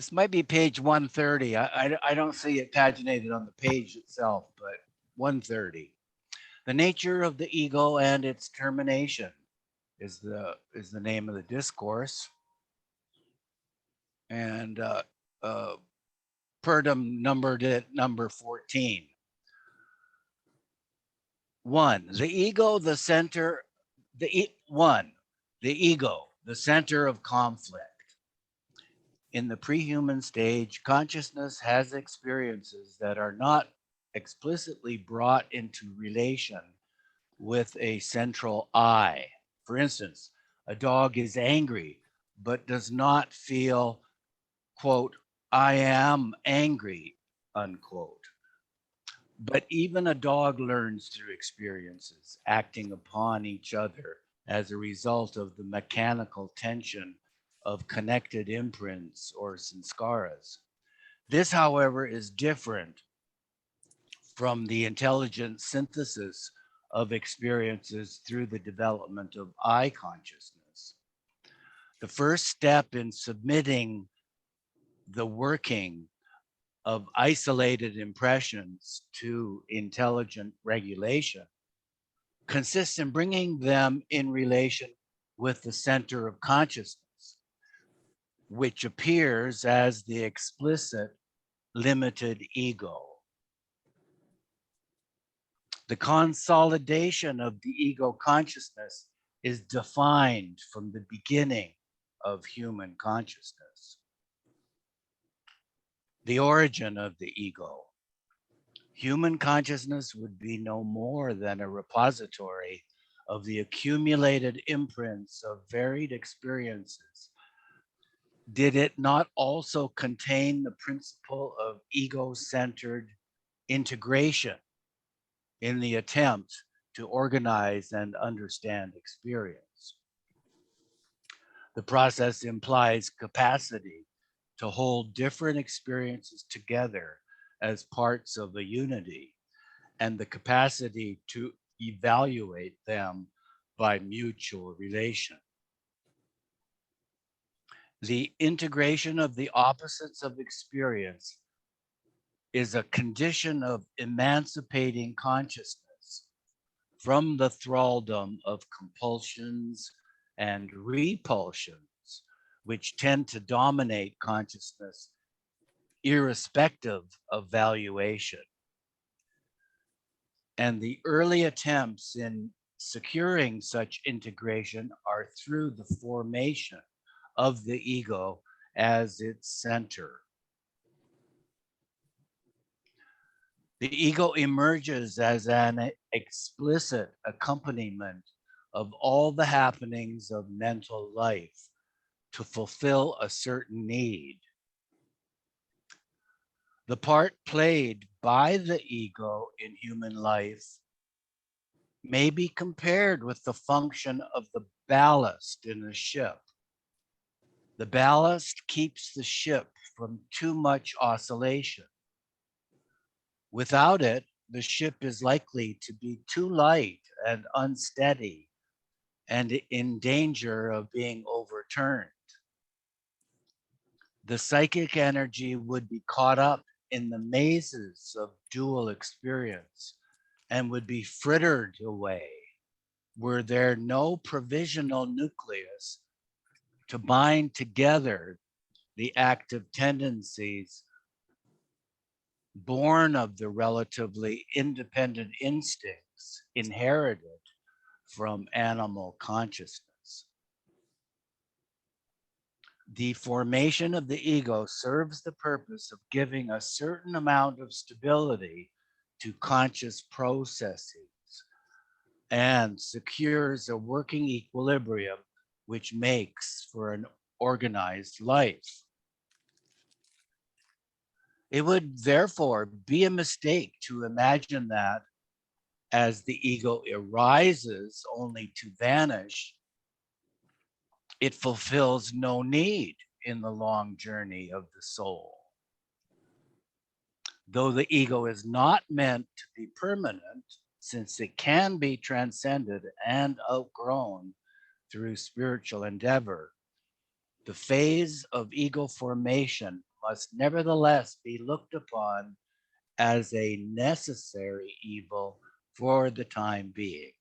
This might be page 130. I don't see it paginated on the page itself, but 130. The nature of the ego and its termination is the name of the discourse, and Purdom numbered it number 14. 1. The ego, the center, the ego, the center of conflict. In the pre-human stage, consciousness has experiences that are not explicitly brought into relation with a central I. For instance, a dog is angry, but does not feel, quote, I am angry, unquote. But even a dog learns through experiences, acting upon each other as a result of the mechanical tension of connected imprints or sanskaras. This, however, is different from the intelligent synthesis of experiences through the development of I consciousness. The first step in submitting the working of isolated impressions to intelligent regulation consists in bringing them in relation with the center of consciousness, which appears as the explicit limited ego. The consolidation of the ego consciousness is defined from the beginning of human consciousness. The origin of the ego. Human consciousness would be no more than a repository of the accumulated imprints of varied experiences. Did it not also contain the principle of ego-centered integration in the attempt to organize and understand experience? The process implies capacity to hold different experiences together as parts of a unity, and the capacity to evaluate them by mutual relation. The integration of the opposites of experience is a condition of emancipating consciousness from the thraldom of compulsions and repulsions, which tend to dominate consciousness irrespective of valuation. And the early attempts in securing such integration are through the formation of the ego as its center. The ego emerges as an explicit accompaniment of all the happenings of mental life to fulfill a certain need. The part played by the ego in human life may be compared with the function of the ballast in a ship. The ballast keeps the ship from too much oscillation. Without it, the ship is likely to be too light and unsteady and in danger of being overturned. The psychic energy would be caught up in the mazes of dual experience and would be frittered away were there no provisional nucleus to bind together the active tendencies born of the relatively independent instincts inherited from animal consciousness. The formation of the ego serves the purpose of giving a certain amount of stability to conscious processes and secures a working equilibrium which makes for an organized life. It would therefore be a mistake to imagine that as the ego arises only to vanish, it fulfills no need in the long journey of the soul. Though the ego is not meant to be permanent, since it can be transcended and outgrown through spiritual endeavor, the phase of ego formation must nevertheless be looked upon as a necessary evil for the time being.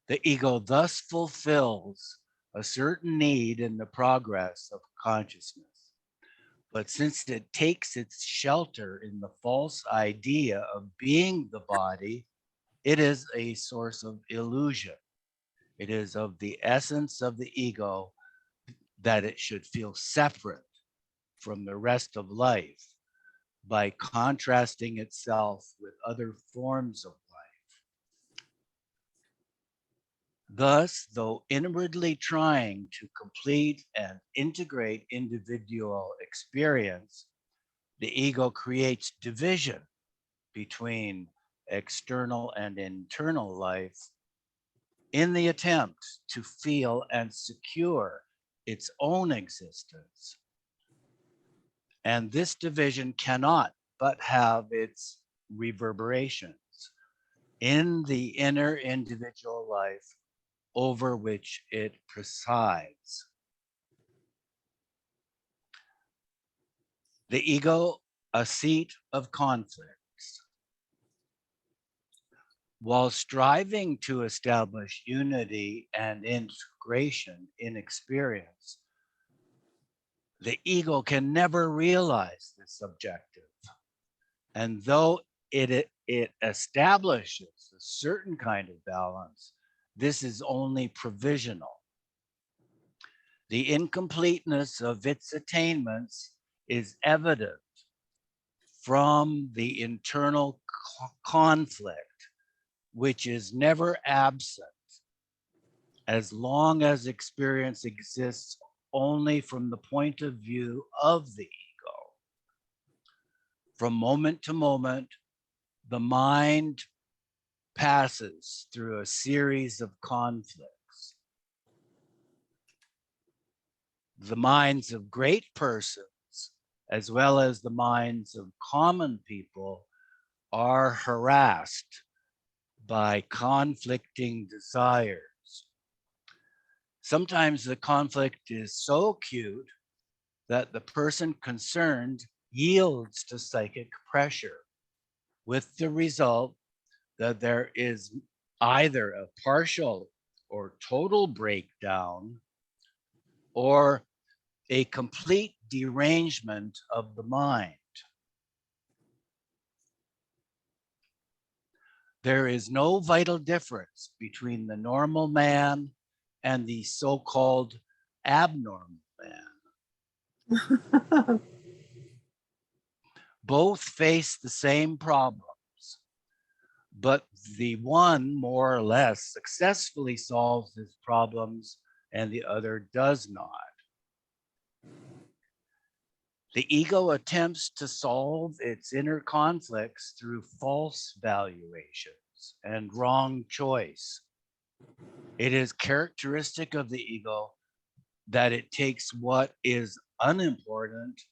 The ego thus fulfills a certain need in the progress of consciousness. But since it takes its shelter in the false idea of being the body, it is a source of illusion. It is of the essence of the ego that it should feel separate from the rest of life by contrasting itself with other forms of life. Thus, though inwardly trying to complete and integrate individual experience, the ego creates division between external and internal life in the attempt to feel and secure its own existence. And this division cannot but have its reverberations in the inner individual life over which it presides. The ego, a seat of conflicts. While striving to establish unity and integration in experience, the ego can never realize this objective. And though it establishes a certain kind of balance, this is only provisional. The incompleteness of its attainments is evident from the internal conflict, which is never absent as long as experience exists only from the point of view of the ego. From moment to moment, the mind passes through a series of conflicts. The minds of great persons, as well as the minds of common people, are harassed by conflicting desires. Sometimes the conflict is so acute that the person concerned yields to psychic pressure, with the result that there is either a partial or total breakdown or a complete derangement of the mind. There is no vital difference between the normal man and the so-called abnormal man. Both face the same problems, but the one more or less successfully solves his problems and the other does not. The ego attempts to solve its inner conflicts through false valuations and wrong choice. It is characteristic of the ego that it takes what is unimportant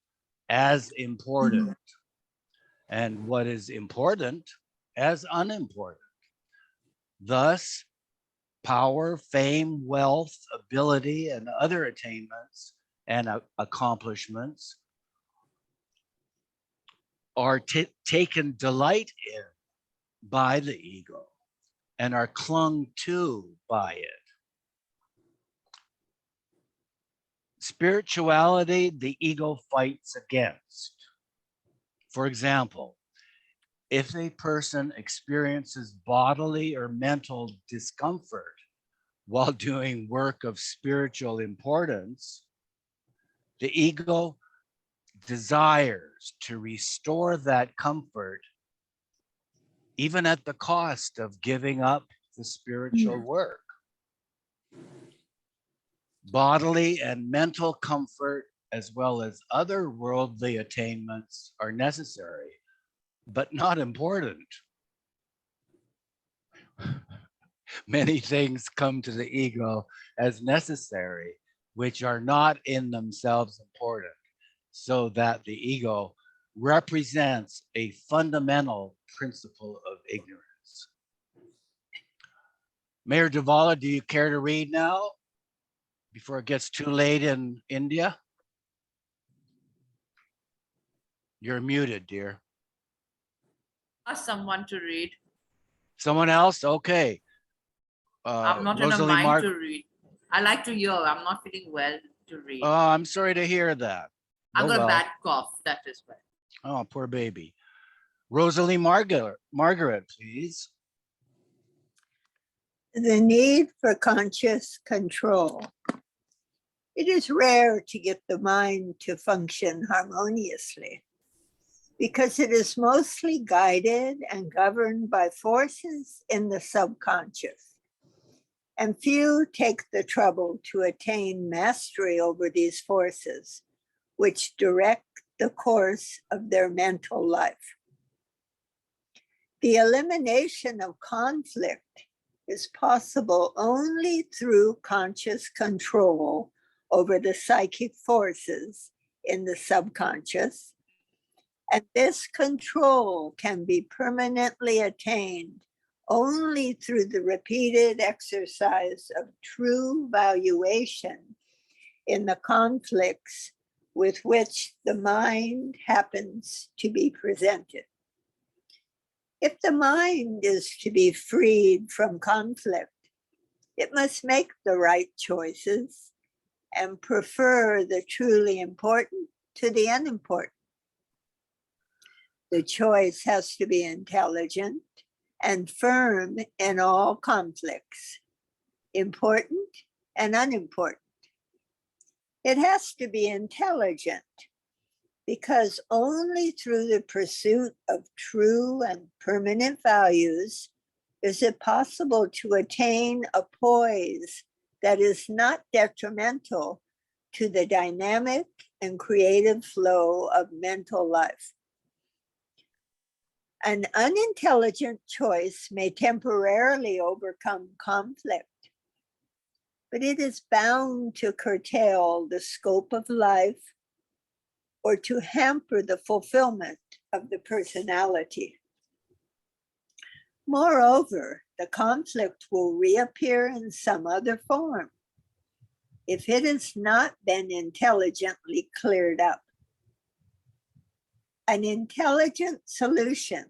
as important and what is important as unimportant. Thus, power, fame, wealth, ability, and other attainments and accomplishments are taken delight in by the ego and are clung to by it. Spirituality, the ego fights against. For example, if a person experiences bodily or mental discomfort while doing work of spiritual importance, the ego desires to restore that comfort, even at the cost of giving up the spiritual work. Bodily and mental comfort, as well as other worldly attainments, are necessary, but not important. Many things come to the ego as necessary, which are not in themselves important, so that the ego represents a fundamental principle of ignorance. Mayor Duvalla, do you care to read now? before it gets too late in India? You're muted, dear. Ask someone to read. Someone else? Okay. I'm not in a Rosalie mind to read. I like to hear. I'm not feeling well to read. Oh, I'm sorry to hear that. I've got well. a bad cough. That is why. Oh, poor baby. Rosalie Margaret, please. The need for conscious control. It is rare to get the mind to function harmoniously because it is mostly guided and governed by forces in the subconscious. And few take the trouble to attain mastery over these forces, which direct the course of their mental life. The elimination of conflict is possible only through conscious control over the psychic forces in the subconscious. And this control can be permanently attained only through the repeated exercise of true valuation in the conflicts with which the mind happens to be presented. If the mind is to be freed from conflict, it must make the right choices and prefer the truly important to the unimportant. The choice has to be intelligent and firm in all conflicts, important and unimportant. It has to be intelligent because only through the pursuit of true and permanent values is it possible to attain a poise that is not detrimental to the dynamic and creative flow of mental life. An unintelligent choice may temporarily overcome conflict, but it is bound to curtail the scope of life or to hamper the fulfillment of the personality. Moreover, the conflict will reappear in some other form if it has not been intelligently cleared up. An intelligent solution,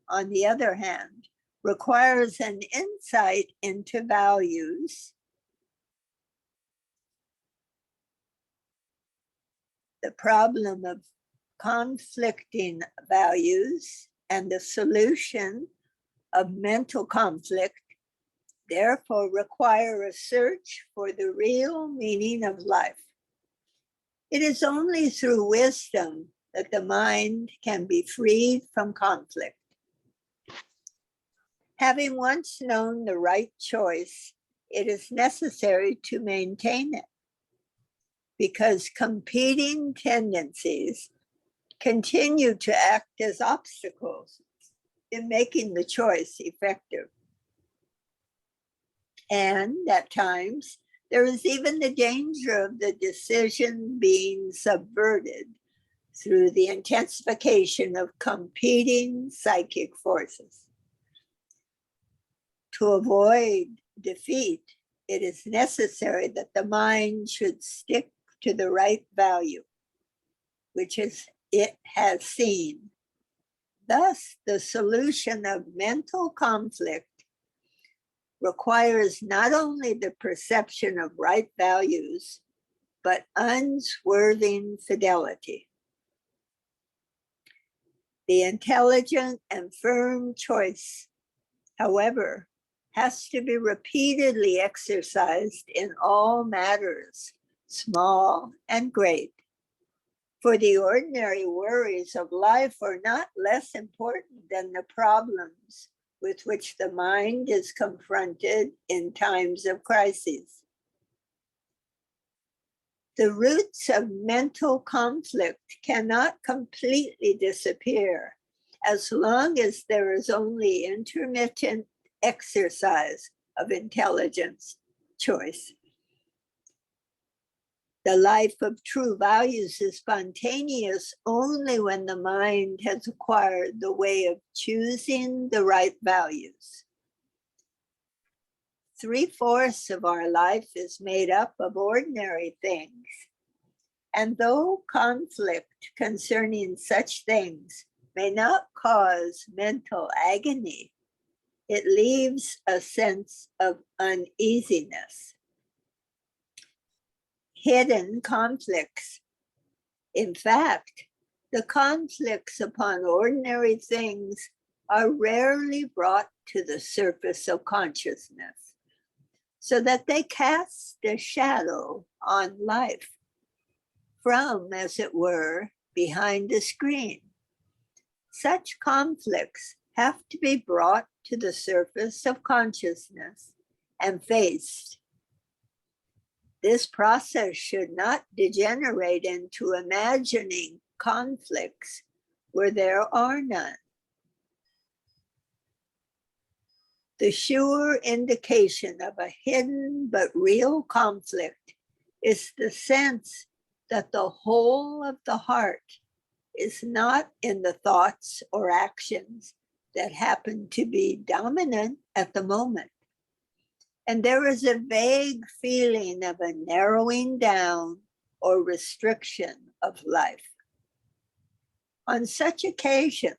on the other hand, requires an insight into values, the problem of conflicting values, and the solution of mental conflict, therefore require a search for the real meaning of life. It is only through wisdom that the mind can be freed from conflict. Having once known the right choice, it is necessary to maintain it because competing tendencies continue to act as obstacles in making the choice effective. And at times, there is even the danger of the decision being subverted through the intensification of competing psychic forces. To avoid defeat, it is necessary that the mind should stick to the right value, which it has seen. Thus, the solution of mental conflict requires not only the perception of right values, but unswerving fidelity. The intelligent and firm choice, however, has to be repeatedly exercised in all matters, small and great. For the ordinary worries of life are not less important than the problems with which the mind is confronted in times of crises. The roots of mental conflict cannot completely disappear as long as there is only intermittent exercise of intelligence choice. The life of true values is spontaneous only when the mind has acquired the way of choosing the right values. 3/4 of our life is made up of ordinary things. And though conflict concerning such things may not cause mental agony, it leaves a sense of uneasiness. Hidden conflicts. In fact, the conflicts upon ordinary things are rarely brought to the surface of consciousness, so that they cast a shadow on life from, as it were, behind a screen. Such conflicts have to be brought to the surface of consciousness and faced. This process should not degenerate into imagining conflicts where there are none. The sure indication of a hidden but real conflict is the sense that the whole of the heart is not in the thoughts or actions that happen to be dominant at the moment. And there is a vague feeling of a narrowing down or restriction of life. On such occasions,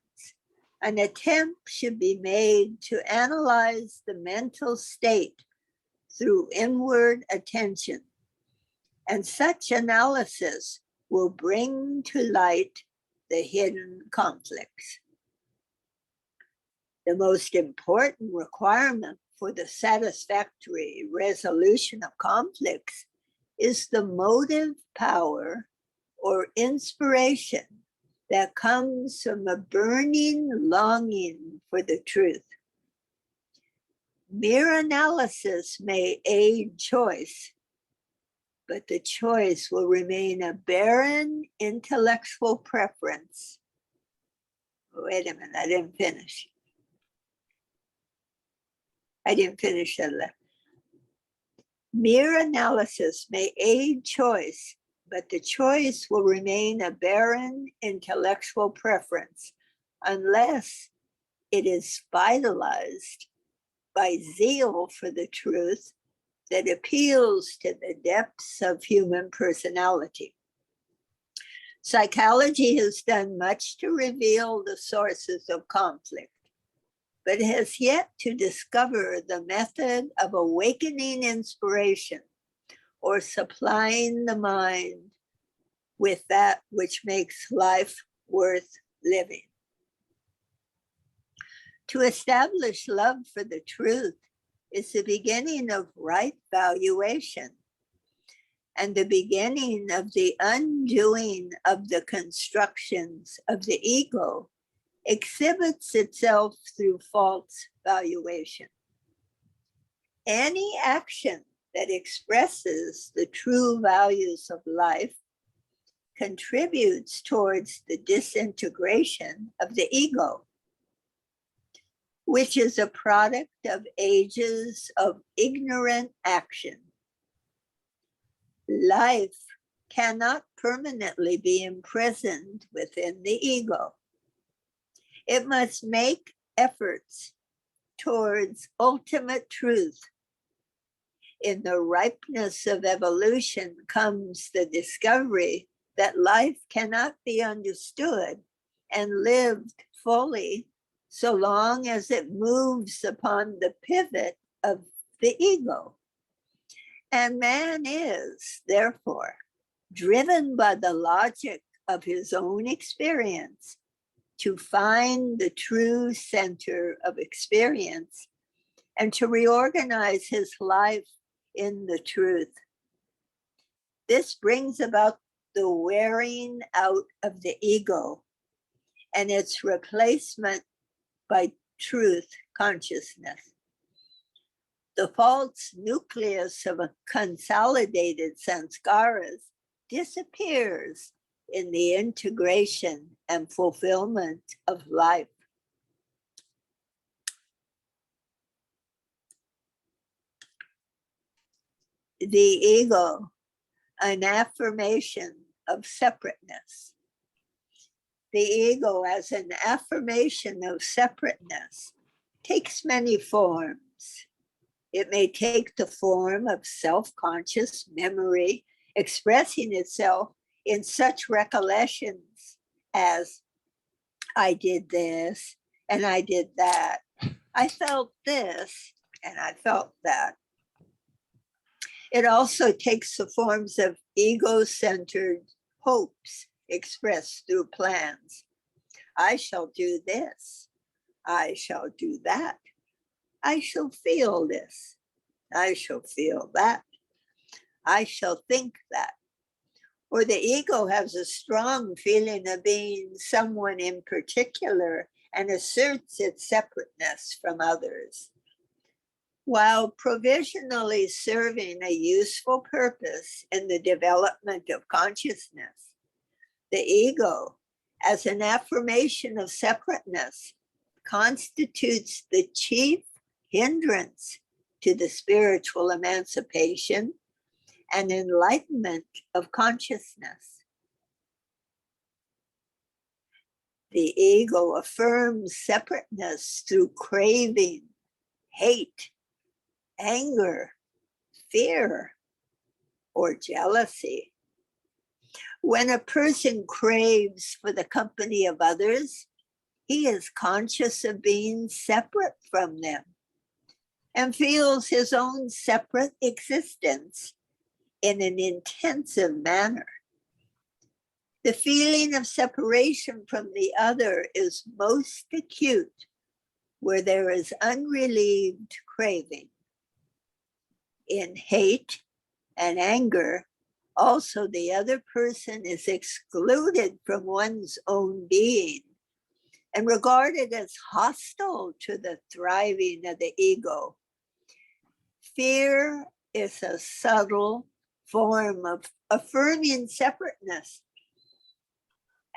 an attempt should be made to analyze the mental state through inward attention. And such analysis will bring to light the hidden conflicts. The most important requirement for the satisfactory resolution of conflicts is the motive power or inspiration that comes from a burning longing for the truth. Mere analysis may aid choice, but the choice will remain a barren intellectual preference. Wait a minute, I didn't finish that. Mere analysis may aid choice, but the choice will remain a barren intellectual preference unless it is vitalized by zeal for the truth that appeals to the depths of human personality. Psychology has done much to reveal the sources of conflict, but has yet to discover the method of awakening inspiration or supplying the mind with that which makes life worth living. To establish love for the truth is the beginning of right valuation and the beginning of the undoing of the constructions of the ego exhibits itself through false valuation. Any action that expresses the true values of life contributes towards the disintegration of the ego, which is a product of ages of ignorant action. Life cannot permanently be imprisoned within the ego. It must make efforts towards ultimate truth. In the ripeness of evolution comes the discovery that life cannot be understood and lived fully so long as it moves upon the pivot of the ego. And man is, therefore, driven by the logic of his own experience to find the true center of experience and to reorganize his life in the truth. This brings about the wearing out of the ego and its replacement by truth consciousness. The false nucleus of a consolidated sanskaras disappears in the integration and fulfillment of life. The ego, an affirmation of separateness. The ego as an affirmation of separateness takes many forms. It may take the form of self-conscious memory, expressing itself in such recollections as, I did this and I did that. I felt this and I felt that. It also takes the forms of ego-centered hopes expressed through plans. I shall do this. I shall do that. I shall feel this. I shall feel that. I shall think that. Or the ego has a strong feeling of being someone in particular and asserts its separateness from others. While provisionally serving a useful purpose in the development of consciousness, the ego, as an affirmation of separateness, constitutes the chief hindrance to the spiritual emancipation and enlightenment of consciousness. The ego affirms separateness through craving, hate, anger, fear, or jealousy. When a person craves for the company of others, he is conscious of being separate from them and feels his own separate existence in an intensive manner. The feeling of separation from the other is most acute where there is unrelieved craving. In hate and anger, also the other person is excluded from one's own being and regarded as hostile to the thriving of the ego. Fear is a subtle form of affirming separateness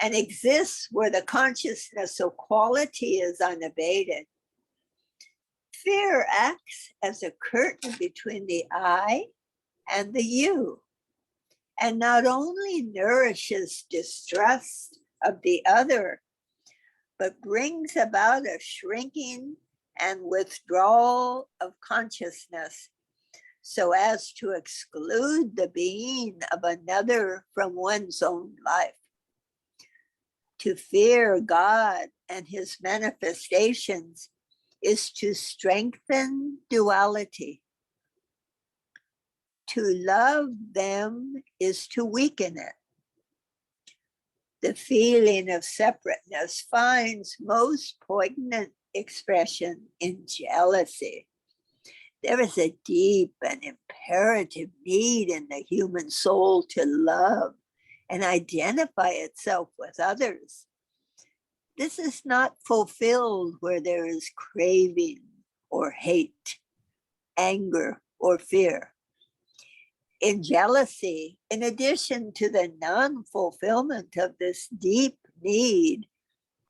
and exists where the consciousness of quality is unabated. Fear acts as a curtain between the I and the you, and not only nourishes distrust of the other, but brings about a shrinking and withdrawal of consciousness so as to exclude the being of another from one's own life. To fear God and his manifestations is to strengthen duality. To love them is to weaken it. The feeling of separateness finds most poignant expression in jealousy. There is a deep and imperative need in the human soul to love and identify itself with others. This is not fulfilled where there is craving or hate, anger or fear. In jealousy, in addition to the non-fulfillment of this deep need,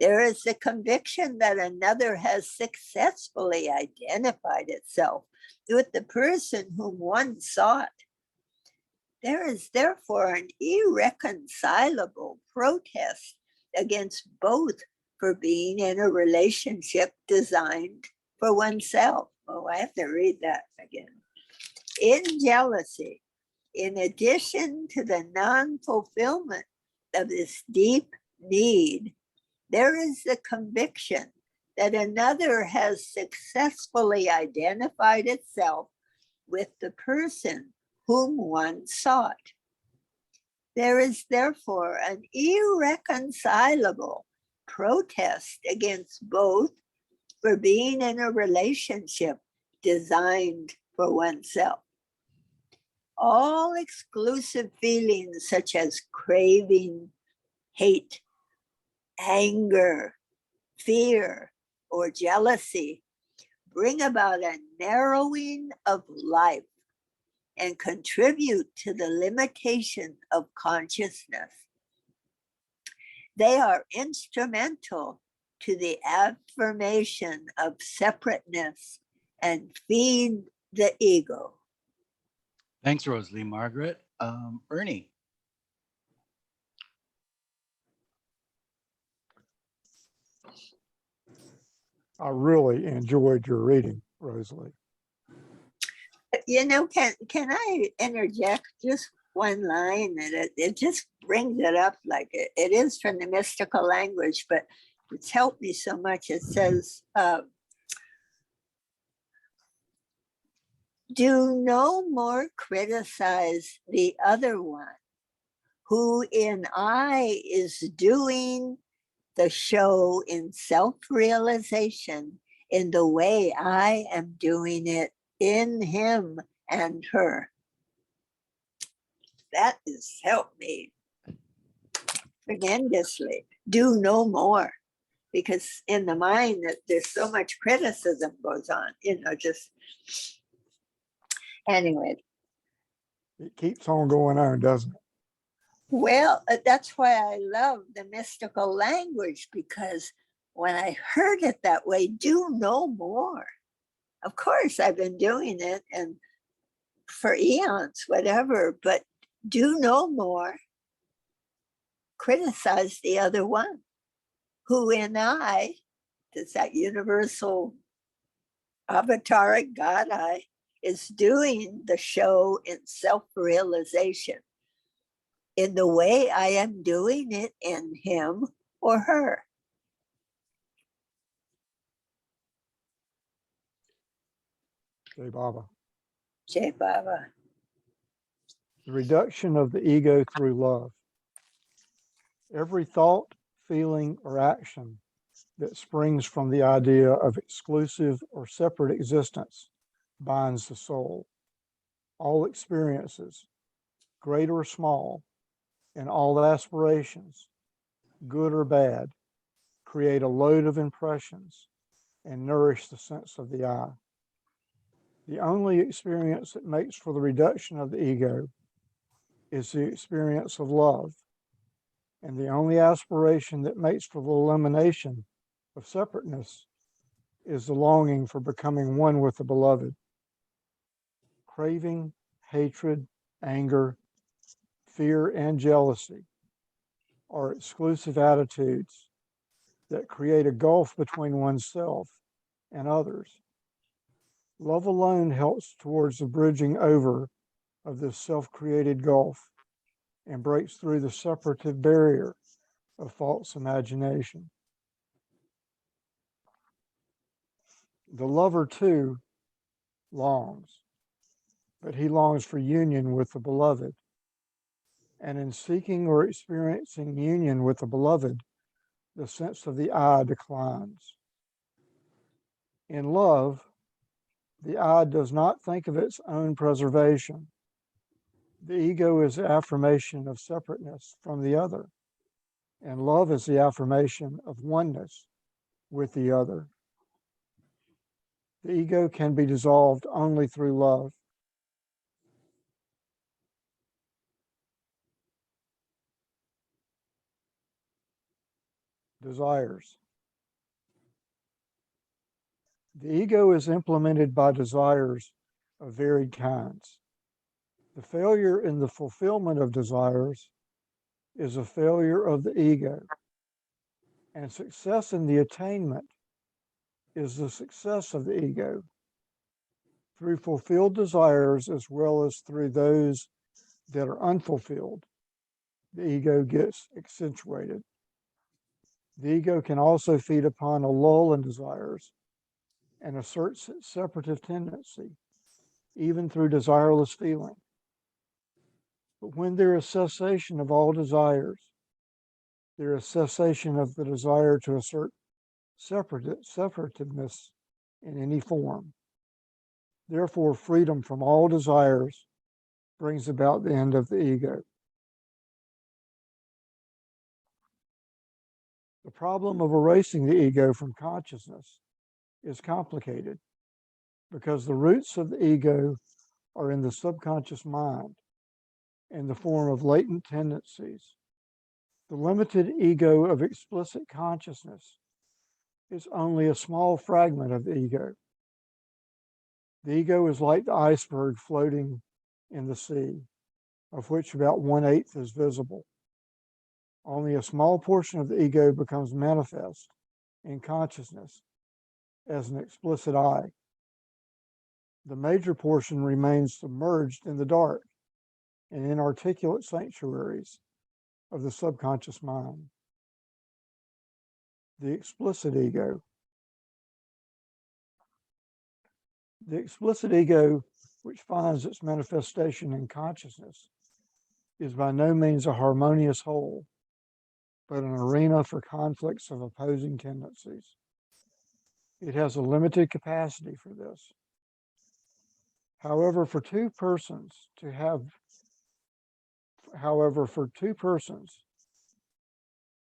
there is the conviction that another has successfully identified itself with the person whom one sought. There is therefore an irreconcilable protest against both for being in a relationship designed for oneself. Oh, I have to read that again. In jealousy, in addition to the non-fulfillment of this deep need, there is the conviction that another has successfully identified itself with the person whom one sought. There is therefore an irreconcilable protest against both for being in a relationship designed for oneself. All exclusive feelings such as craving, hate, anger, fear, or jealousy bring about a narrowing of life and contribute to the limitation of consciousness. They are instrumental to the affirmation of separateness and feed the ego. Thanks, Rosalie. Margaret. Ernie. I really enjoyed your reading, Rosalie. You know, can I interject just one line? And it just brings it up like it is from the mystical language, but it's helped me so much. It says, do no more criticize the other one who in I is doing the show in self-realization in the way I am doing it in him and her. That has helped me tremendously. Do no more. Because in the mind that there's so much criticism goes on, you know, just anyway. It keeps on going on, doesn't it? Well, that's why I love the mystical language, because when I heard it that way, do no more. Of course, I've been doing it and for eons, whatever, but do no more criticize the other one, who in I, is that universal avataric God I, is doing the show in self-realization in the way I am doing it in him or her. Jai Baba. Jai Baba. The reduction of the ego through love. Every thought, feeling, or action that springs from the idea of exclusive or separate existence binds the soul. All experiences, great or small, and all aspirations, good or bad, create a load of impressions and nourish the sense of the I. The only experience that makes for the reduction of the ego is the experience of love, and the only aspiration that makes for the elimination of separateness is the longing for becoming one with the beloved. Craving, hatred, anger, fear, and jealousy are exclusive attitudes that create a gulf between oneself and others. Love alone helps towards the bridging over of this self-created gulf and breaks through the separative barrier of false imagination. The lover too longs, but he longs for union with the beloved. And in seeking or experiencing union with the beloved, the sense of the I declines. In love, the I does not think of its own preservation. The ego is the affirmation of separateness from the other, and love is the affirmation of oneness with the other. The ego can be dissolved only through love. Desires. The ego is implemented by desires of varied kinds. The failure in the fulfillment of desires is a failure of the ego, and success in the attainment is the success of the ego. Through fulfilled desires as well as through those that are unfulfilled, the ego gets accentuated. The ego can also feed upon a lull in desires and asserts its separative tendency, even through desireless feeling. But when there is cessation of all desires, there is cessation of the desire to assert separativeness in any form. Therefore, freedom from all desires brings about the end of the ego. The problem of erasing the ego from consciousness is complicated because the roots of the ego are in the subconscious mind in the form of latent tendencies. The limited ego of explicit consciousness is only a small fragment of the ego. The ego is like the iceberg floating in the sea, of which about 1/8 is visible. Only a small portion of the ego becomes manifest in consciousness as an explicit I. The major portion remains submerged in the dark and inarticulate sanctuaries of the subconscious mind. The explicit ego. The explicit ego, which finds its manifestation in consciousness, is by no means a harmonious whole, but an arena for conflicts of opposing tendencies. It has a limited capacity for this. However, for two persons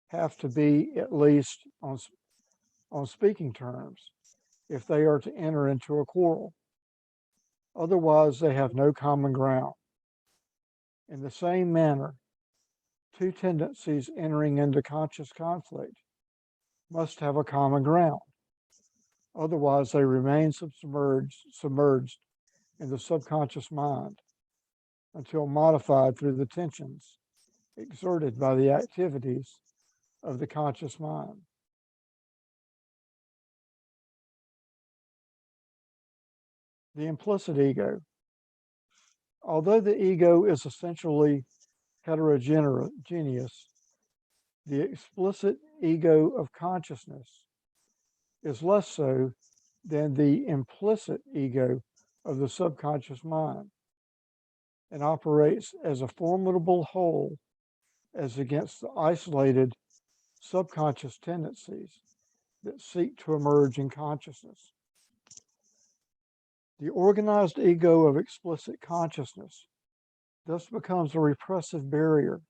have to be at least on speaking terms if they are to enter into a quarrel. Otherwise, they have no common ground. In the same manner, two tendencies entering into conscious conflict must have a common ground. Otherwise, they remain submerged in the subconscious mind until modified through the tensions exerted by the activities of the conscious mind. The implicit ego. Although the ego is essentially heterogeneous, the explicit ego of consciousness is less so than the implicit ego of the subconscious mind and operates as a formidable whole as against the isolated subconscious tendencies that seek to emerge in consciousness. The organized ego of explicit consciousness thus becomes a repressive barrier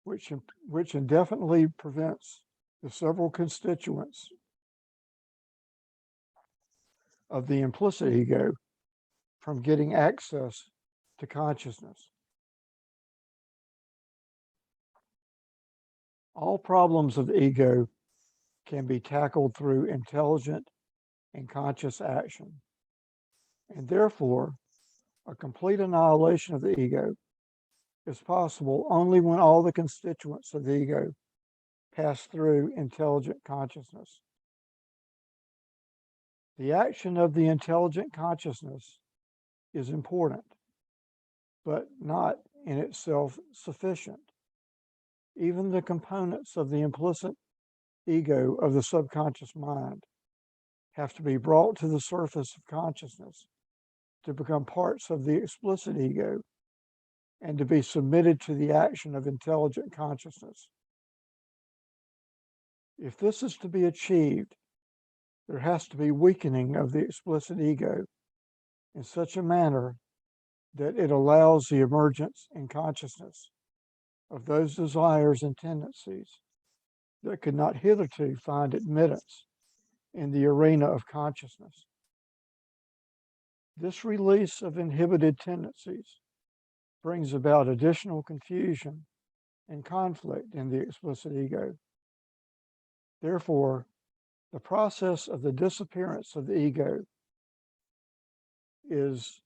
which indefinitely prevents the several constituents of the implicit ego from getting access to consciousness. All problems of the ego can be tackled through intelligent and conscious action, and therefore a complete annihilation of the ego is possible only when all the constituents of the ego pass through intelligent consciousness. The action of the intelligent consciousness is important, but not in itself sufficient. Even the components of the implicit ego of the subconscious mind have to be brought to the surface of consciousness to become parts of the explicit ego and to be submitted to the action of intelligent consciousness. If this is to be achieved, there has to be weakening of the explicit ego in such a manner that it allows the emergence in consciousness of those desires and tendencies that could not hitherto find admittance in the arena of consciousness. This release of inhibited tendencies brings about additional confusion and conflict in the explicit ego. Therefore, the process of the disappearance of the ego is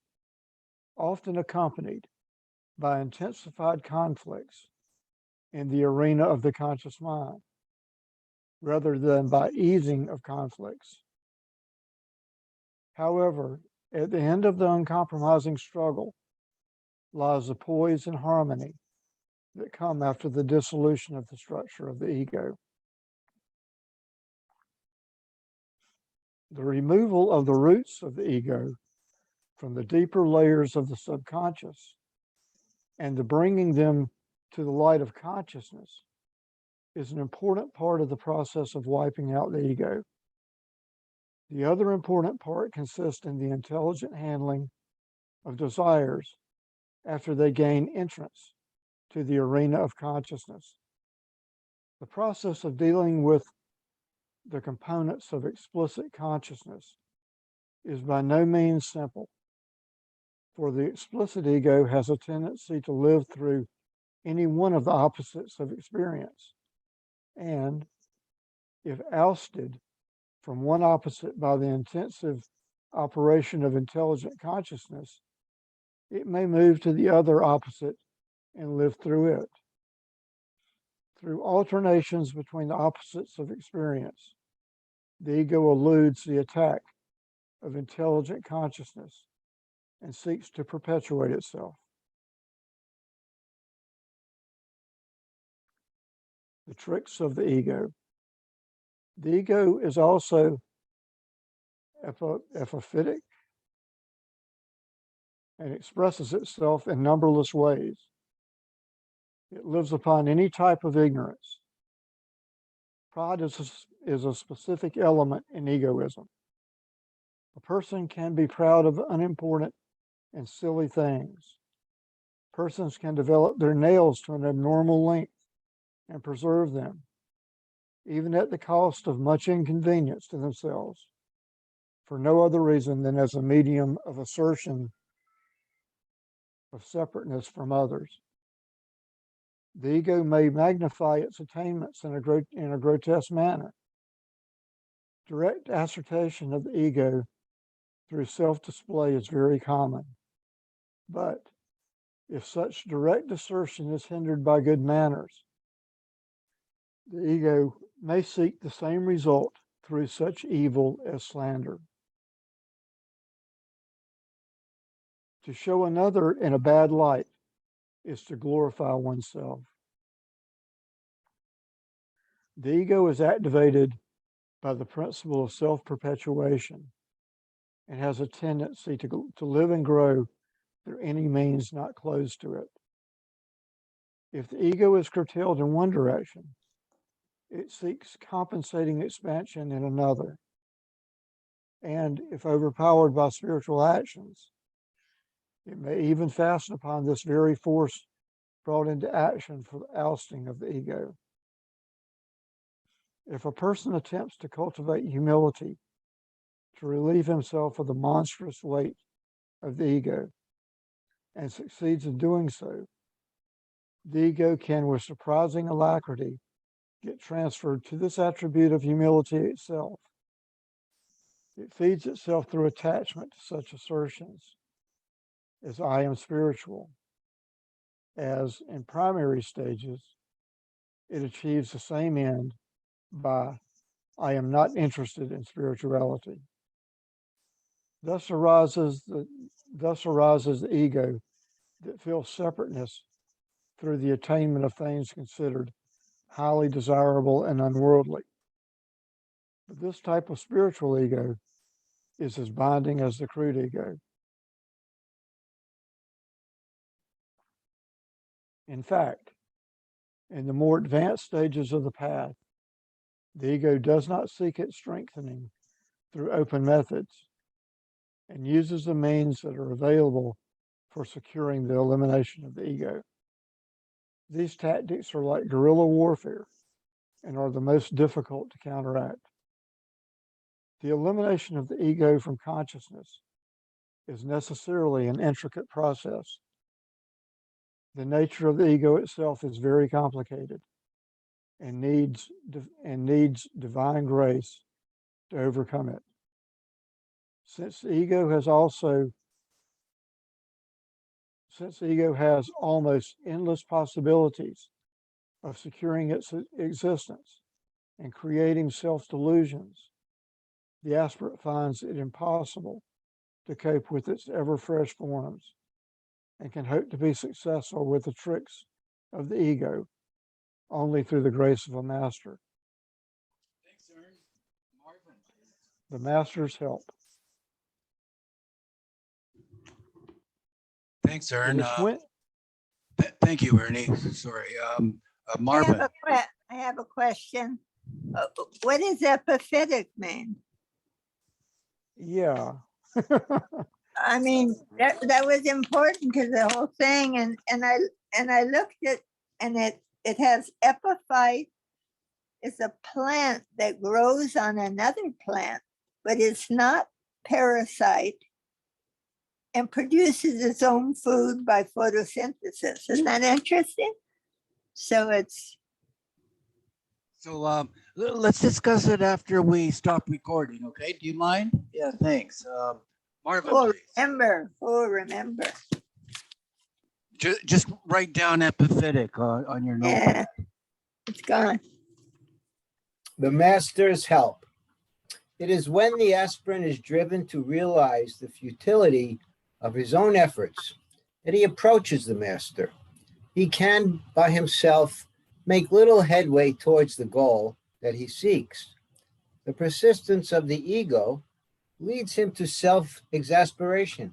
often accompanied by intensified conflicts in the arena of the conscious mind, rather than by easing of conflicts. However, at the end of the uncompromising struggle lies the poise and harmony that come after the dissolution of the structure of the ego. The removal of the roots of the ego from the deeper layers of the subconscious and the bringing them to the light of consciousness is an important part of the process of wiping out the ego. The other important part consists in the intelligent handling of desires after they gain entrance to the arena of consciousness. The process of dealing with the components of explicit consciousness is by no means simple, for the explicit ego has a tendency to live through any one of the opposites of experience, and if ousted from one opposite by the intensive operation of intelligent consciousness, it may move to the other opposite and live through it. Through alternations between the opposites of experience, the ego eludes the attack of intelligent consciousness and seeks to perpetuate itself. The tricks of the ego. The ego is also epiphytic and expresses itself in numberless ways. It lives upon any type of ignorance. Pride is a specific element in egoism. A person can be proud of unimportant and silly things. Persons can develop their nails to an abnormal length and preserve them, even at the cost of much inconvenience to themselves, for no other reason than as a medium of assertion of separateness from others. The ego may magnify its attainments in a grotesque manner. Direct assertion of the ego through self-display is very common. But if such direct assertion is hindered by good manners, the ego may seek the same result through such evil as slander. To show another in a bad light is to glorify oneself. The ego is activated by the principle of self-perpetuation and has a tendency to live and grow through any means not closed to it. If the ego is curtailed in one direction, it seeks compensating expansion in another. And if overpowered by spiritual actions, it may even fasten upon this very force brought into action for the ousting of the ego. If a person attempts to cultivate humility to relieve himself of the monstrous weight of the ego and succeeds in doing so, the ego can, with surprising alacrity, get transferred to this attribute of humility itself. It feeds itself through attachment to such assertions as I am spiritual, as in primary stages, it achieves the same end by I am not interested in spirituality. Thus arises the ego that feels separateness through the attainment of things considered highly desirable and unworldly. But this type of spiritual ego is as binding as the crude ego. In fact, in the more advanced stages of the path, the ego does not seek its strengthening through open methods and uses the means that are available for securing the elimination of the ego. These tactics are like guerrilla warfare and are the most difficult to counteract. The elimination of the ego from consciousness is necessarily an intricate process. The nature of the ego itself is very complicated and needs divine grace to overcome it. Since the ego has almost endless possibilities of securing its existence and creating self-delusions, the aspirant finds it impossible to cope with its ever-fresh forms and can hope to be successful with the tricks of the ego only through the grace of a master. Thanks, Ern. Marvin. The master's help. Thanks, It Ern. is when, Thank you, Ernie. Sorry. Marvin. I have a question. What does epiphytic mean? yeah. I mean, that was important to the whole thing. And I looked at, and it has epiphyte. It's a plant that grows on another plant, but it's not parasite and produces its own food by photosynthesis. Isn't that interesting? So it's So let's discuss it after we stop recording, okay? Do you mind? Yeah, thanks. Marvin, please. remember. Just write down epiphytic on your notebook. Yeah, it's gone. The master's help. It is when the aspirant is driven to realize the futility of his own efforts that he approaches the master. He can, by himself, make little headway towards the goal that he seeks. The persistence of the ego leads him to self-exasperation.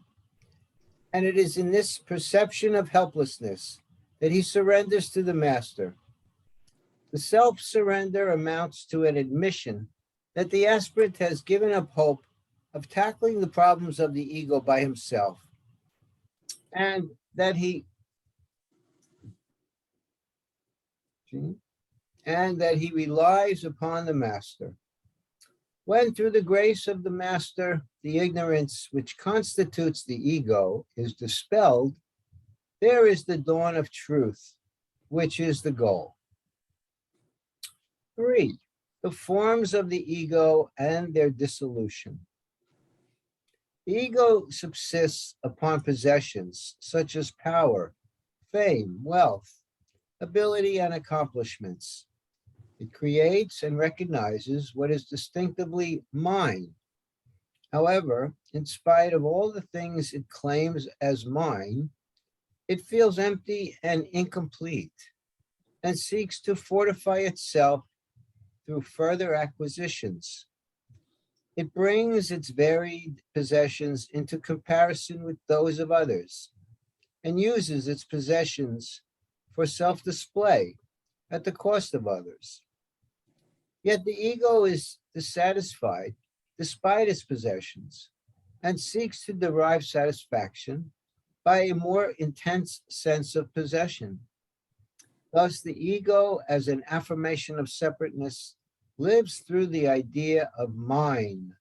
And it is in this perception of helplessness that he surrenders to the master. The self-surrender amounts to an admission that the aspirant has given up hope of tackling the problems of the ego by himself, and that he relies upon the master. When through the grace of the master, the ignorance which constitutes the ego is dispelled, there is the dawn of truth, which is the goal. 3, the forms of the ego and their dissolution. The ego subsists upon possessions such as power, fame, wealth, ability, and accomplishments. It creates and recognizes what is distinctively mine. However, in spite of all the things it claims as mine, it feels empty and incomplete and seeks to fortify itself through further acquisitions. It brings its varied possessions into comparison with those of others and uses its possessions for self-display at the cost of others. Yet the ego is dissatisfied despite its possessions and seeks to derive satisfaction by a more intense sense of possession. Thus, the ego, as an affirmation of separateness, lives through the idea of mine.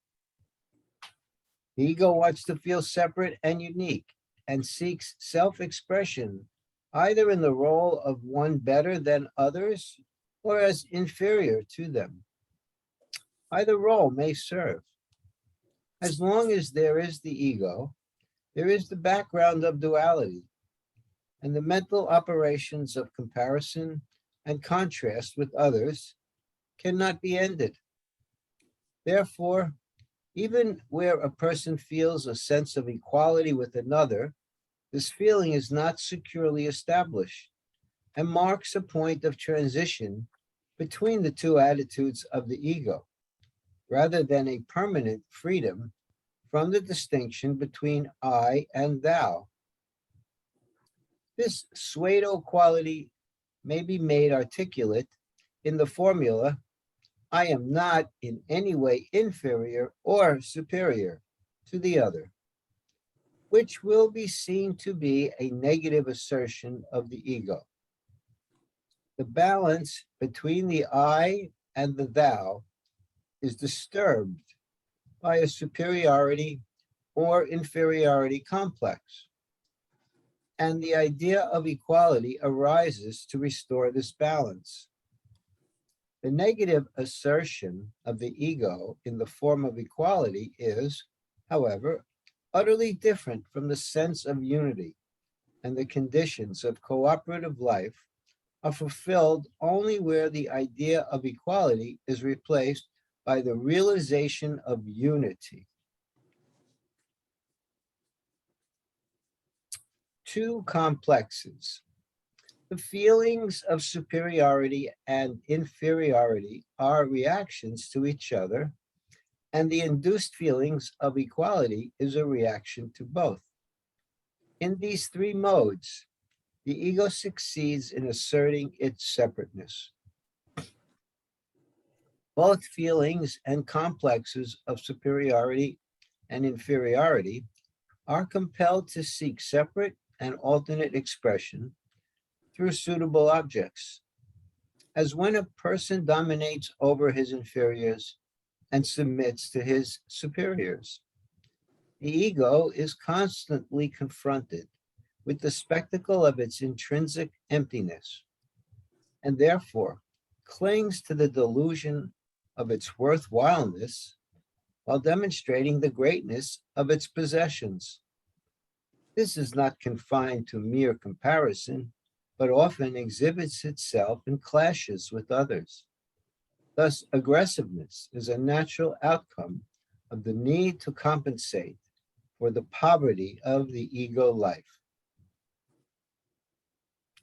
The ego wants to feel separate and unique and seeks self-expression either in the role of one better than others or as inferior to them. Either role may serve. As long as there is the ego, there is the background of duality and the mental operations of comparison and contrast with others cannot be ended. Therefore, even where a person feels a sense of equality with another, this feeling is not securely established and marks a point of transition between the two attitudes of the ego, rather than a permanent freedom from the distinction between I and thou. This pseudo quality may be made articulate in the formula, I am not in any way inferior or superior to the other, which will be seen to be a negative assertion of the ego. The balance between the I and the thou is disturbed by a superiority or inferiority complex, and the idea of equality arises to restore this balance. The negative assertion of the ego in the form of equality is, however, utterly different from the sense of unity, and the conditions of cooperative life are fulfilled only where the idea of equality is replaced by the realization of unity. 2 complexes. The feelings of superiority and inferiority are reactions to each other, and the induced feelings of equality is a reaction to both. In these 3 modes, the ego succeeds in asserting its separateness. Both feelings and complexes of superiority and inferiority are compelled to seek separate and alternate expression through suitable objects. As when a person dominates over his inferiors and submits to his superiors, the ego is constantly confronted with the spectacle of its intrinsic emptiness, and therefore clings to the delusion of its worthwhileness while demonstrating the greatness of its possessions. This is not confined to mere comparison, but often exhibits itself in clashes with others. Thus, aggressiveness is a natural outcome of the need to compensate for the poverty of the ego life.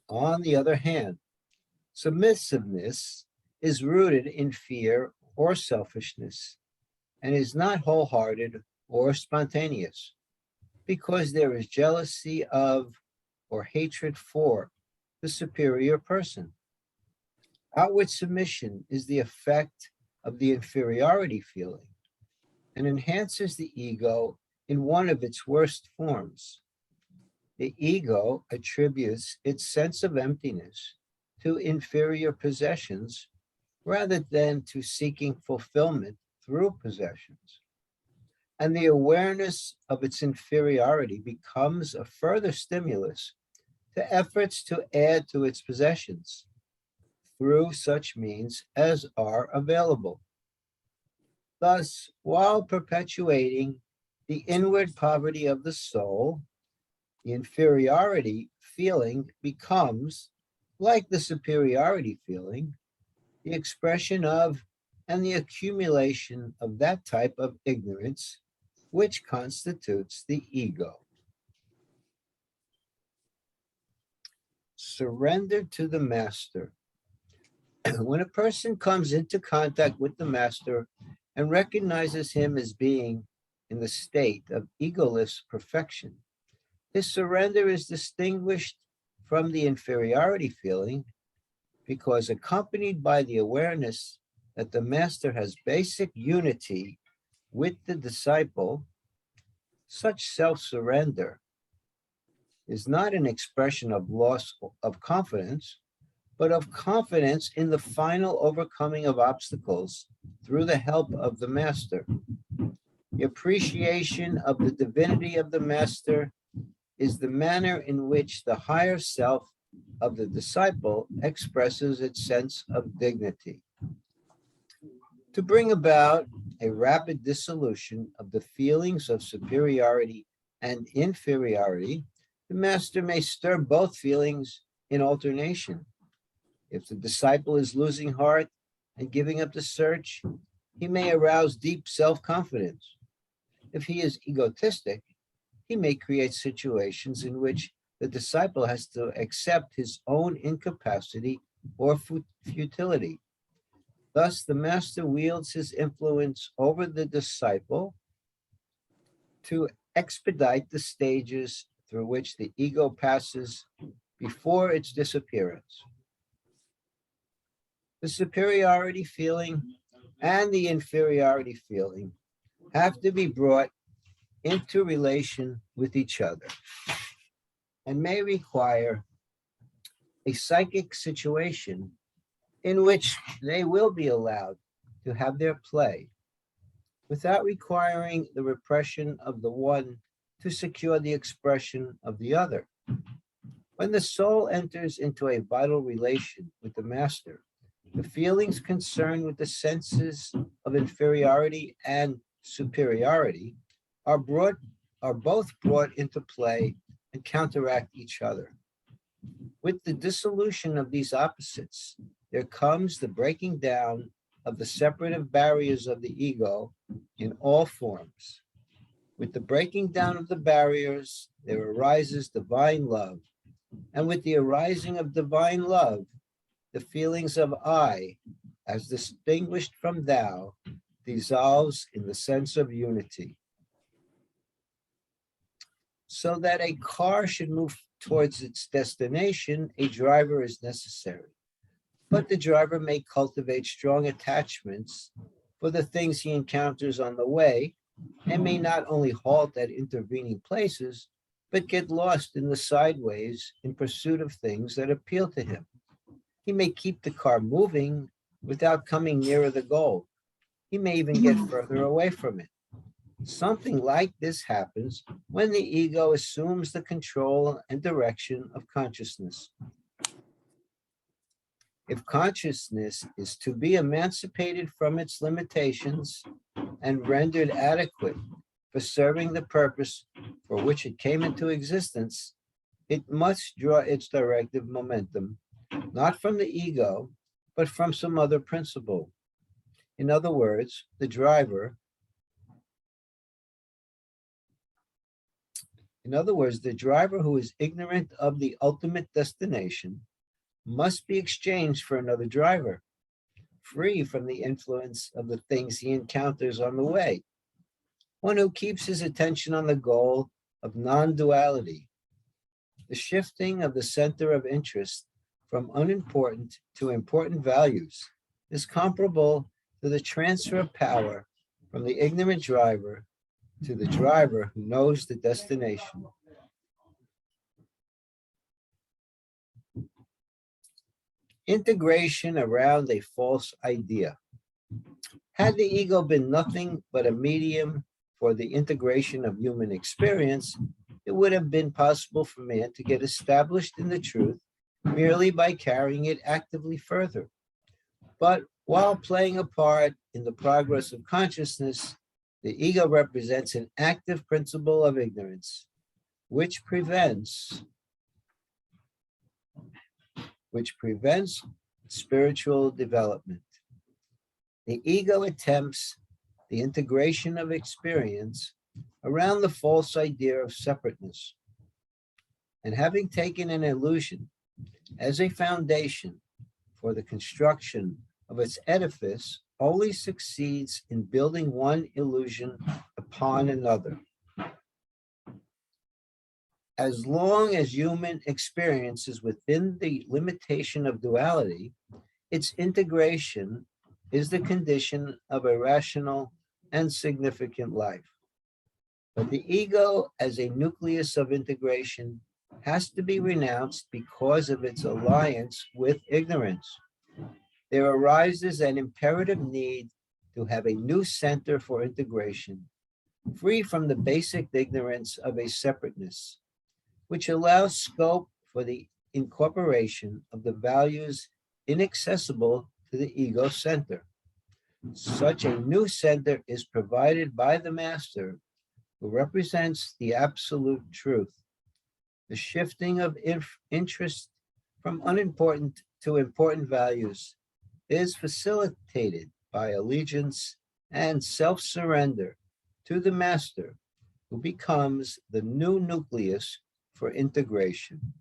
On the other hand, submissiveness is rooted in fear or selfishness and is not wholehearted or spontaneous because there is jealousy of or hatred for the superior person. Outward submission is the effect of the inferiority feeling and enhances the ego in one of its worst forms. The ego attributes its sense of emptiness to inferior possessions rather than to seeking fulfillment through possessions. And the awareness of its inferiority becomes a further stimulus to efforts to add to its possessions through such means as are available. Thus, while perpetuating the inward poverty of the soul, the inferiority feeling becomes, like the superiority feeling, the expression of and the accumulation of that type of ignorance which constitutes the ego. Surrender to the master. When a person comes into contact with the master and recognizes him as being in the state of egoless perfection, his surrender is distinguished from the inferiority feeling because accompanied by the awareness that the master has basic unity with the disciple, such self-surrender is not an expression of loss of confidence, but of confidence in the final overcoming of obstacles through the help of the master. The appreciation of the divinity of the master is the manner in which the higher self of the disciple expresses its sense of dignity. To bring about a rapid dissolution of the feelings of superiority and inferiority, the master may stir both feelings in alternation. If the disciple is losing heart and giving up the search, he may arouse deep self-confidence. If he is egotistic, he may create situations in which the disciple has to accept his own incapacity or futility. Thus, the master wields his influence over the disciple to expedite the stages through which the ego passes before its disappearance. The superiority feeling and the inferiority feeling have to be brought into relation with each other and may require a psychic situation in which they will be allowed to have their play without requiring the repression of the one to secure the expression of the other. When the soul enters into a vital relation with the master, the feelings concerned with the senses of inferiority and superiority are both brought into play and counteract each other. With the dissolution of these opposites, there comes the breaking down of the separative barriers of the ego in all forms. With the breaking down of the barriers, there arises divine love. And with the arising of divine love, the feelings of I, as distinguished from thou, dissolves in the sense of unity. So that a car should move towards its destination, a driver is necessary. But the driver may cultivate strong attachments for the things he encounters on the way and may not only halt at intervening places, but get lost in the sideways in pursuit of things that appeal to him. He may keep the car moving without coming nearer the goal. He may even get further away from it. Something like this happens when the ego assumes the control and direction of consciousness. If consciousness is to be emancipated from its limitations and rendered adequate for serving the purpose for which it came into existence, it must draw its directive momentum, not from the ego, but from some other principle, In other words, the driver who is ignorant of the ultimate destination must be exchanged for another driver, free from the influence of the things he encounters on the way, one who keeps his attention on the goal of non-duality. The shifting of the center of interest from unimportant to important values is comparable to the transfer of power from the ignorant driver to the driver who knows the destination. Integration around a false idea. Had the ego been nothing but a medium for the integration of human experience, it would have been possible for man to get established in the truth merely by carrying it actively further. But while playing a part in the progress of consciousness, the ego represents an active principle of ignorance, which prevents spiritual development. The ego attempts the integration of experience around the false idea of separateness. And having taken an illusion as a foundation for the construction of its edifice, only succeeds in building one illusion upon another. As long as human experience is within the limitation of duality, its integration is the condition of a rational and significant life. But the ego as a nucleus of integration has to be renounced because of its alliance with ignorance. There arises an imperative need to have a new center for integration, free from the basic ignorance of a separateness, which allows scope for the incorporation of the values inaccessible to the ego center. Such a new center is provided by the master, who represents the absolute truth. The shifting of interest from unimportant to important values is facilitated by allegiance and self-surrender to the master, who becomes the new nucleus for integration.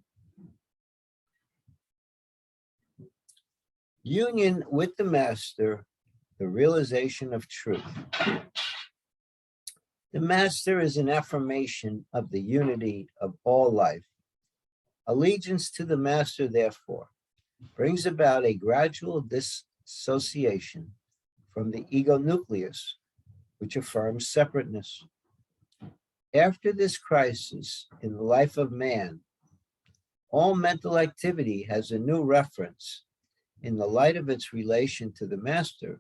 Union with the master, the realization of truth. The master is an affirmation of the unity of all life. Allegiance to the master, therefore, brings about a gradual dissociation from the ego nucleus, which affirms separateness. After this crisis in the life of man, all mental activity has a new reference in the light of its relation to the master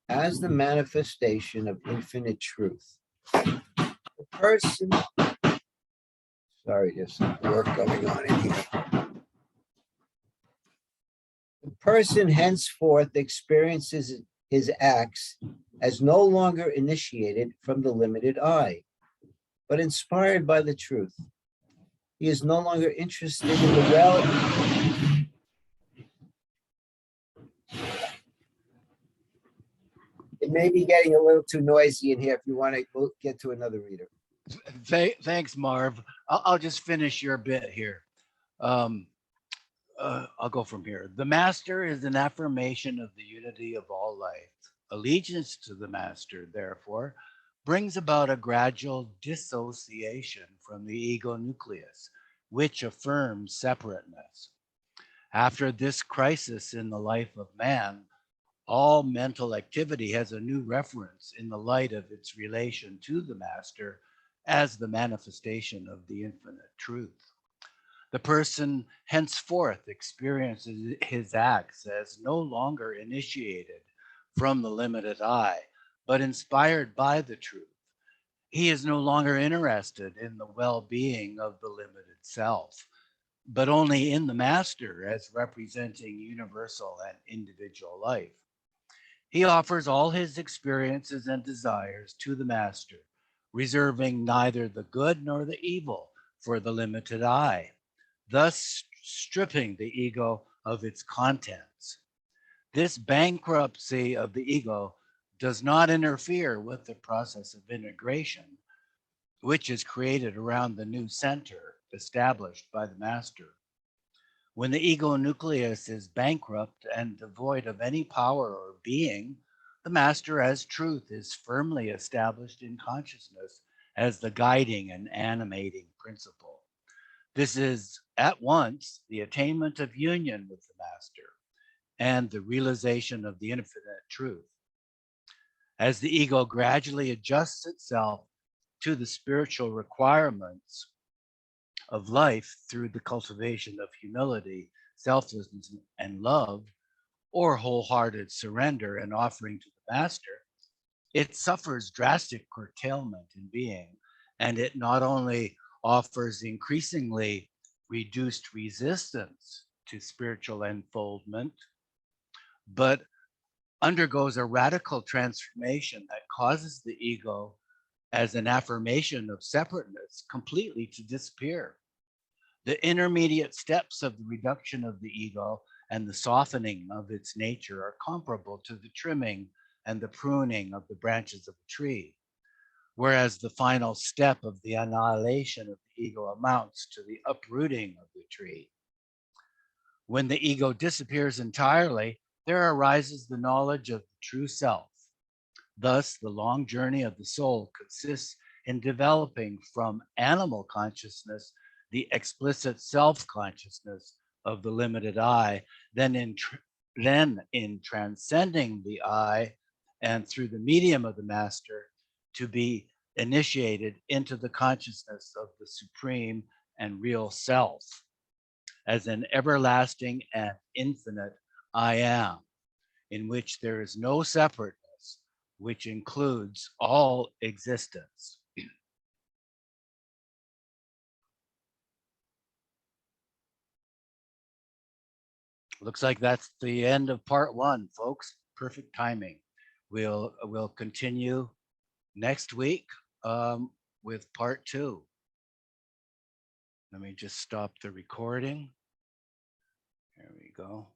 as the manifestation of infinite truth. The person, sorry, there's some work going on in here. The person henceforth experiences his acts as no longer initiated from the limited I, but inspired by the truth. He is no longer interested in the well. It may be getting a little too noisy in here. If you want to, we'll get to another reader. Thanks, Marv. I'll just finish your bit here. I'll go from here. The master is an affirmation of the unity of all life. Allegiance to the master, therefore, brings about a gradual dissociation from the ego nucleus, which affirms separateness. After this crisis in the life of man, all mental activity has a new reference in the light of its relation to the master as the manifestation of the infinite truth. The person henceforth experiences his acts as no longer initiated from the limited I, but inspired by the truth. He is no longer interested in the well-being of the limited self, but only in the master as representing universal and individual life. He offers all his experiences and desires to the master, reserving neither the good nor the evil for the limited I, thus stripping the ego of its contents. This bankruptcy of the ego does not interfere with the process of integration, which is created around the new center established by the master. When the ego nucleus is bankrupt and devoid of any power or being, the master as truth is firmly established in consciousness as the guiding and animating principle. This is at once the attainment of union with the master and the realization of the infinite truth. As the ego gradually adjusts itself to the spiritual requirements of life through the cultivation of humility, selflessness, and love, or wholehearted surrender and offering to the master, it suffers drastic curtailment in being, and it not only offers increasingly reduced resistance to spiritual unfoldment, but undergoes a radical transformation that causes the ego, as an affirmation of separateness, completely to disappear. The intermediate steps of the reduction of the ego and the softening of its nature are comparable to the trimming and the pruning of the branches of a tree, whereas the final step of the annihilation of the ego amounts to the uprooting of the tree. When the ego disappears entirely, there arises the knowledge of the true self. Thus, the long journey of the soul consists in developing from animal consciousness the explicit self-consciousness of the limited I, then in transcending the I, and through the medium of the master, to be initiated into the consciousness of the supreme and real self as an everlasting and infinite I am, in which there is no separateness, which includes all existence. Looks like that's the end of part one, folks. Perfect timing. We'll continue next week with part two. Let me just stop the recording. There we go.